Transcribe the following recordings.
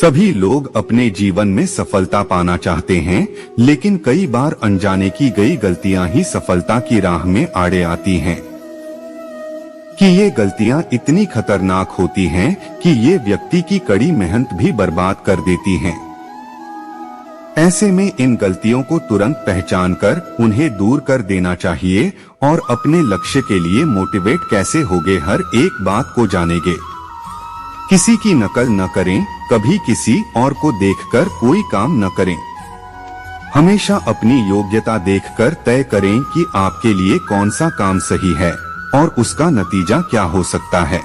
सभी लोग अपने जीवन में सफलता पाना चाहते हैं, लेकिन कई बार अनजाने की गई गलतियां ही सफलता की राह में आड़े आती हैं। कि ये गलतियां इतनी खतरनाक होती हैं कि ये व्यक्ति की कड़ी मेहनत भी बर्बाद कर देती हैं। ऐसे में इन गलतियों को तुरंत पहचानकर उन्हें दूर कर देना चाहिए और अपने लक्ष्य के लिए मोटिवेट कैसे होगे हर एक बात को जानेंगे। किसी की नकल न करें, कभी किसी और को देखकर कोई काम न करें। हमेशा अपनी योग्यता देखकर तय करें कि आपके लिए कौन सा काम सही है और उसका नतीजा क्या हो सकता है।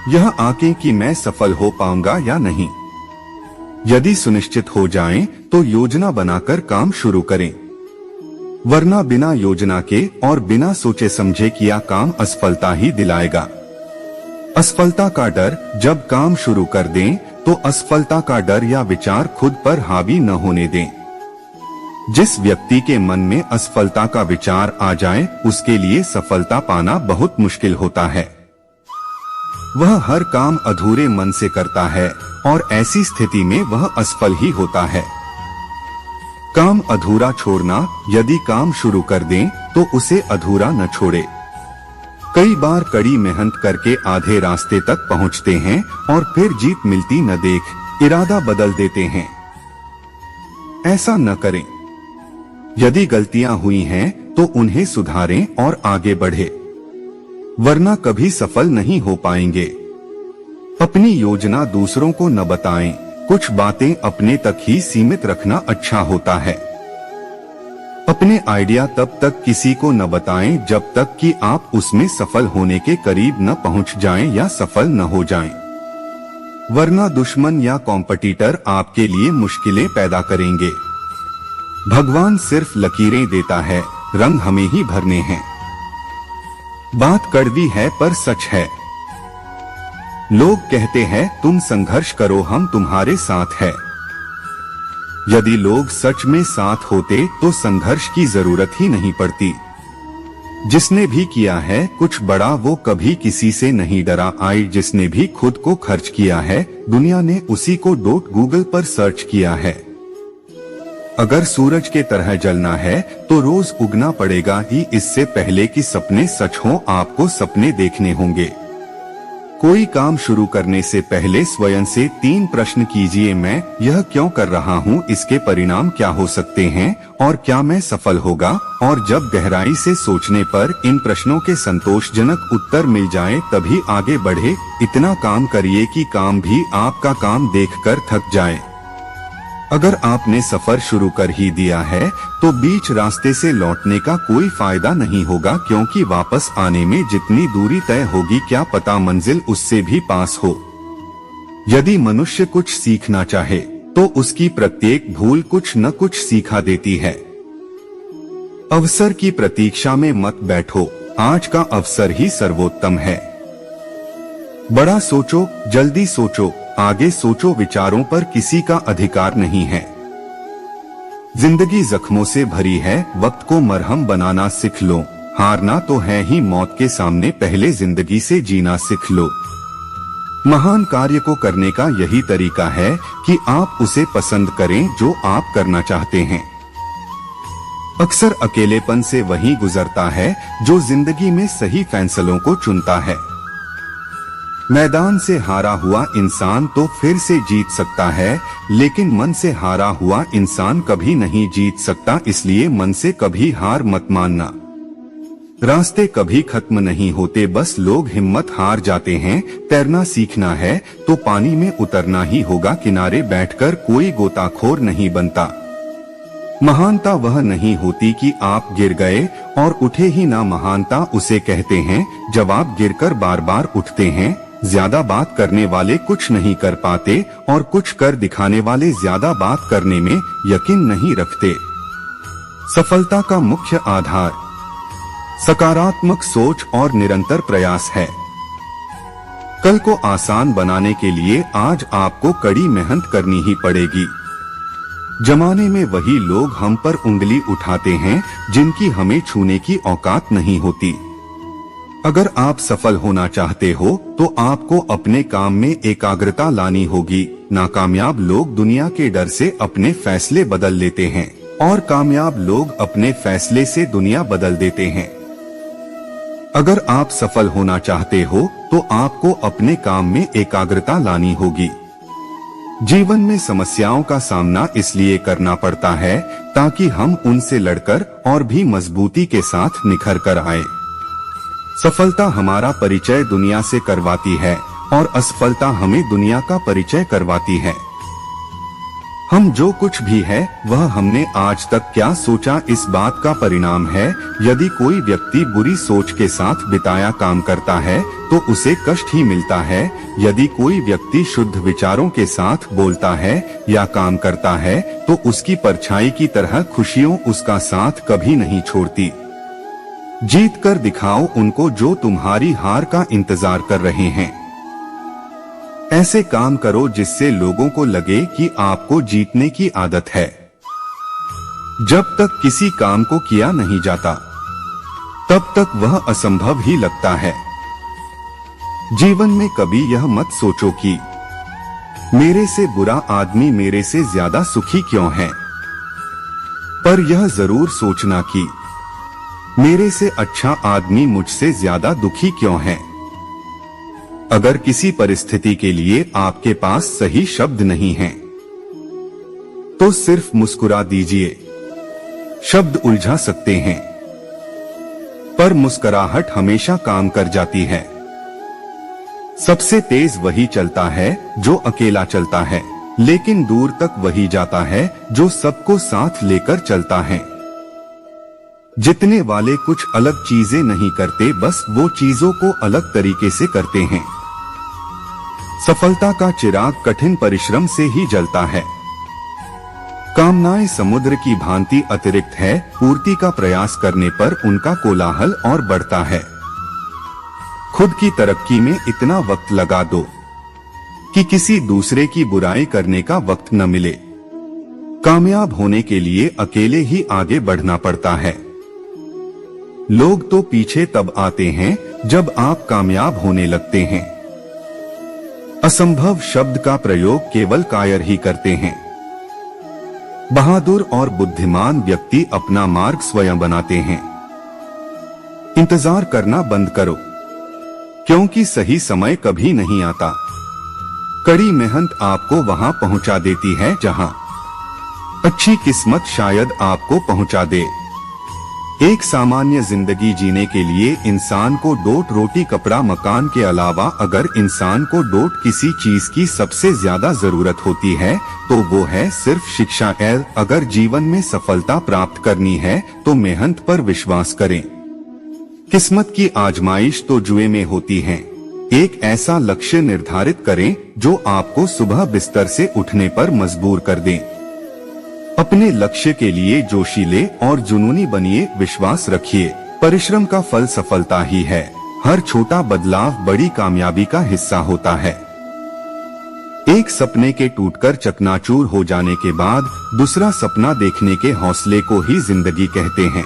यह आंकें कि मैं सफल हो पाऊंगा या नहीं। यदि सुनिश्चित हो जाएं, तो योजना बनाकर काम शुरू करें, वरना बिना योजना के और बिना सोचे समझे किया काम असफलता ही दिलाएगा। असफलता का डर, जब काम शुरू कर दें तो असफलता का डर या विचार खुद पर हावी न होने दें। जिस व्यक्ति के मन में असफलता का विचार आ जाए, उसके लिए सफलता पाना बहुत मुश्किल होता है। वह हर काम अधूरे मन से करता है और ऐसी स्थिति में वह असफल ही होता है। काम अधूरा छोड़ना, यदि काम शुरू कर दें तो उसे अधूरा न छोड़े। कई बार कड़ी मेहनत करके आधे रास्ते तक पहुंचते हैं और फिर जीत मिलती न देख इरादा बदल देते हैं। ऐसा न करें। यदि गलतियां हुई हैं तो उन्हें सुधारें और आगे बढ़े, वरना कभी सफल नहीं हो पाएंगे। अपनी योजना दूसरों को न बताएं, कुछ बातें अपने तक ही सीमित रखना अच्छा होता है। अपने आइडिया तब तक किसी को न बताएं जब तक कि आप उसमें सफल होने के करीब न पहुंच जाएं या सफल न हो जाएं, वरना दुश्मन या कॉम्पिटिटर आपके लिए मुश्किलें पैदा करेंगे। भगवान सिर्फ लकीरें देता है, रंग हमें ही भरने हैं। बात कड़वी है पर सच है। लोग कहते हैं तुम संघर्ष करो, हम तुम्हारे साथ हैं। यदि लोग सच में साथ होते तो संघर्ष की जरूरत ही नहीं पड़ती। जिसने भी किया है कुछ बड़ा, वो कभी किसी से नहीं डरा। आई जिसने भी खुद को खर्च किया है, दुनिया ने उसी को गूगल पर सर्च किया है। अगर सूरज के तरह जलना है तो रोज उगना पड़ेगा ही। इससे पहले कि सपने सच हों, आपको सपने देखने होंगे। कोई काम शुरू करने से पहले स्वयं से 3 प्रश्न कीजिए। मैं यह क्यों कर रहा हूँ, इसके परिणाम क्या हो सकते हैं और क्या मैं सफल होगा। और जब गहराई से सोचने पर इन प्रश्नों के संतोषजनक उत्तर मिल जाए, तभी आगे बढ़े। इतना काम करिए कि काम भी आपका काम देखकर थक जाए। अगर आपने सफर शुरू कर ही दिया है तो बीच रास्ते से लौटने का कोई फायदा नहीं होगा, क्योंकि वापस आने में जितनी दूरी तय होगी, क्या पता मंजिल उससे भी पास हो। यदि मनुष्य कुछ सीखना चाहे तो उसकी प्रत्येक भूल कुछ न कुछ सीखा देती है। अवसर की प्रतीक्षा में मत बैठो, आज का अवसर ही सर्वोत्तम है। बड़ा सोचो, जल्दी सोचो, आगे सोचो, विचारों पर किसी का अधिकार नहीं है। जिंदगी जख्मों से भरी है, वक्त को मरहम बनाना सीख लो। हारना तो है ही मौत के सामने, पहले जिंदगी से जीना सीख लो। महान कार्य को करने का यही तरीका है कि आप उसे पसंद करें जो आप करना चाहते हैं। अक्सर अकेलेपन से वही गुजरता है जो जिंदगी में सही फैसलों को चुनता है। मैदान से हारा हुआ इंसान तो फिर से जीत सकता है, लेकिन मन से हारा हुआ इंसान कभी नहीं जीत सकता। इसलिए मन से कभी हार मत मानना। रास्ते कभी खत्म नहीं होते, बस लोग हिम्मत हार जाते हैं। तैरना सीखना है तो पानी में उतरना ही होगा, किनारे बैठकर कोई गोताखोर नहीं बनता। महानता वह नहीं होती कि आप गिर गए और उठे ही ना, महानता उसे कहते हैं जब आप गिरकर बार बार उठते हैं। ज्यादा बात करने वाले कुछ नहीं कर पाते और कुछ कर दिखाने वाले ज्यादा बात करने में यकीन नहीं रखते। सफलता का मुख्य आधार सकारात्मक सोच और निरंतर प्रयास है। कल को आसान बनाने के लिए आज आपको कड़ी मेहनत करनी ही पड़ेगी। जमाने में वही लोग हम पर उंगली उठाते हैं जिनकी हमें छूने की औकात नहीं होती। अगर आप सफल होना चाहते हो तो आपको अपने काम में एकाग्रता लानी होगी। नाकामयाब लोग दुनिया के डर से अपने फैसले बदल लेते हैं और कामयाब लोग अपने फैसले से दुनिया बदल देते हैं। अगर आप सफल होना चाहते हो तो आपको अपने काम में एकाग्रता लानी होगी। जीवन में समस्याओं का सामना इसलिए करना पड़ता है ताकि हम उनसे लड़कर और भी मजबूती के साथ निखर कर आए। सफलता हमारा परिचय दुनिया से करवाती है और असफलता हमें दुनिया का परिचय करवाती है। हम जो कुछ भी है वह हमने आज तक क्या सोचा इस बात का परिणाम है। यदि कोई व्यक्ति बुरी सोच के साथ बिताया काम करता है तो उसे कष्ट ही मिलता है। यदि कोई व्यक्ति शुद्ध विचारों के साथ बोलता है या काम करता है तो उसकी परछाई की तरह खुशियों उसका साथ कभी नहीं छोड़ती। जीत कर दिखाओ उनको जो तुम्हारी हार का इंतजार कर रहे हैं। ऐसे काम करो जिससे लोगों को लगे कि आपको जीतने की आदत है। जब तक किसी काम को किया नहीं जाता तब तक वह असंभव ही लगता है। जीवन में कभी यह मत सोचो कि मेरे से बुरा आदमी मेरे से ज्यादा सुखी क्यों है, पर यह जरूर सोचना कि मेरे से अच्छा आदमी मुझसे ज्यादा दुखी क्यों है। अगर किसी परिस्थिति के लिए आपके पास सही शब्द नहीं हैं, तो सिर्फ मुस्कुरा दीजिए। शब्द उलझा सकते हैं, पर मुस्कुराहट हमेशा काम कर जाती है। सबसे तेज वही चलता है जो अकेला चलता है, लेकिन दूर तक वही जाता है जो सबको साथ लेकर चलता है। जितने वाले कुछ अलग चीजें नहीं करते, बस वो चीजों को अलग तरीके से करते हैं। सफलता का चिराग कठिन परिश्रम से ही जलता है। कामनाएं समुद्र की भांति अतिरिक्त है, पूर्ति का प्रयास करने पर उनका कोलाहल और बढ़ता है। खुद की तरक्की में इतना वक्त लगा दो कि किसी दूसरे की बुराई करने का वक्त न मिले। कामयाब होने के लिए अकेले ही आगे बढ़ना पड़ता है। लोग तो पीछे तब आते हैं जब आप कामयाब होने लगते हैं। असंभव शब्द का प्रयोग केवल कायर ही करते हैं। बहादुर और बुद्धिमान व्यक्ति अपना मार्ग स्वयं बनाते हैं। इंतजार करना बंद करो, क्योंकि सही समय कभी नहीं आता। कड़ी मेहनत आपको वहां पहुंचा देती है जहां अच्छी किस्मत शायद आपको पहुंचा दे। एक सामान्य जिंदगी जीने के लिए इंसान को डोट रोटी कपड़ा मकान के अलावा अगर इंसान को डोट किसी चीज की सबसे ज्यादा जरूरत होती है तो वो है सिर्फ शिक्षा। अगर जीवन में सफलता प्राप्त करनी है तो मेहनत पर विश्वास करें। किस्मत की आजमाइश तो जुए में होती है। एक ऐसा लक्ष्य निर्धारित करें जो आपको सुबह बिस्तर से उठने पर मजबूर कर दे। अपने लक्ष्य के लिए जोशीले और जुनूनी बनिए। विश्वास रखिए, परिश्रम का फल सफलता ही है। हर छोटा बदलाव बड़ी कामयाबी का हिस्सा होता है। एक सपने के टूटकर चकनाचूर हो जाने के बाद दूसरा सपना देखने के हौसले को ही जिंदगी कहते हैं।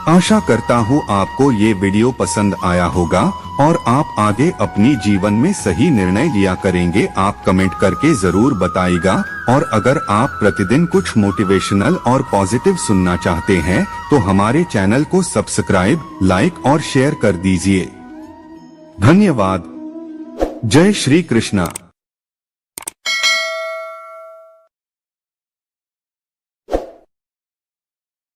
आशा करता हूँ आपको ये वीडियो पसंद आया होगा और आप आगे अपनी जीवन में सही निर्णय लिया करेंगे। आप कमेंट करके जरूर बताइएगा। और अगर आप प्रतिदिन कुछ मोटिवेशनल और पॉजिटिव सुनना चाहते हैं तो हमारे चैनल को सब्सक्राइब, लाइक और शेयर कर दीजिए। धन्यवाद। जय श्री कृष्णा।